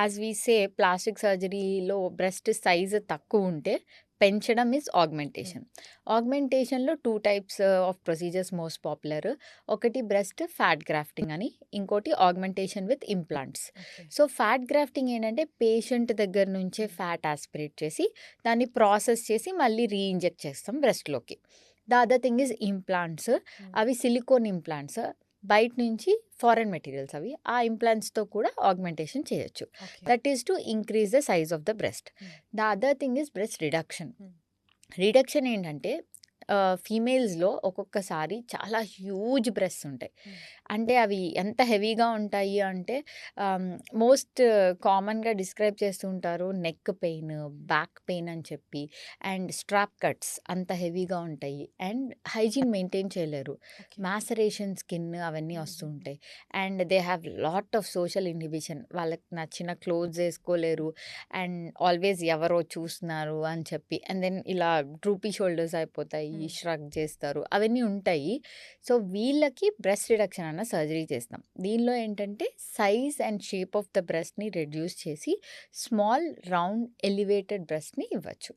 As we say plastic సర్జరీలో breast size తక్కువ ఉంటే పెంచడం ఈజ్ ఆగ్మెంటేషన్. ఆగ్మెంటేషన్‌లో 2 types of procedures most popular. ఒకటి బ్రెస్ట్ ఫ్యాట్ గ్రాఫ్టింగ్ అని, ఇంకోటి augmentation with implants. Okay. So, fat grafting ఏంటంటే పేషెంట్ దగ్గర నుంచే ఫ్యాట్ యాస్పిరేట్ చేసి దాన్ని ప్రాసెస్ చేసి మళ్ళీ రీఇంజెక్ట్ చేస్తాం బ్రెస్ట్‌లోకి. The other thing is implants. అవి సిలికోన్ ఇంప్లాంట్స్. బయట నుంచి ఫారెన్ మెటీరియల్స్ అవి. ఆ ఇంప్లాంట్స్‌తో కూడా ఆగ్మెంటేషన్ చేయొచ్చు. Okay. That is to increase the size of the breast. The other thing is breast reduction. Hmm. Reduction ఏంటంటే ఫీమేల్స్‌లో ఒక్కొక్కసారి చాలా హ్యూజ్ బ్రెస్ట్స్ ఉంటాయి. అంటే అవి ఎంత హెవీగా ఉంటాయి అంటే మోస్ట్ కామన్‌గా డిస్క్రైబ్ చేస్తూ ఉంటారు నెక్ పెయిన్, బ్యాక్ పెయిన్ అని చెప్పి అండ్ స్ట్రాప్ కట్స్ అంత హెవీగా ఉంటాయి. అండ్ హైజీన్ మెయింటైన్ చేయలేరు. ఓకే. మ్యాసరేషన్ స్కిన్ అవన్నీ వస్తూ ఉంటాయి. And they have lot of social inhibition. వాళ్ళకి నచ్చిన క్లోత్స్ వేసుకోలేరు. అండ్ ఆల్వేస్ ఎవరో చూస్తున్నారు అని చెప్పి అండ్ దెన్ ఇలా డ్రూపీ షోల్డర్స్ అయిపోతాయి, ష్రగ్ చేస్తారు, అవన్నీ ఉంటాయి. సో, వీళ్ళకి బ్రెస్ట్ రిడక్షన్ అన్న సర్జరీ చేస్తాం. దీనిలో ఏంటంటే size and shape of the బ్రెస్ట్‌ని రెడ్యూస్ చేసి స్మాల్, రౌండ్, ఎలివేటెడ్ బ్రెస్ట్‌ని ఇవ్వచ్చు.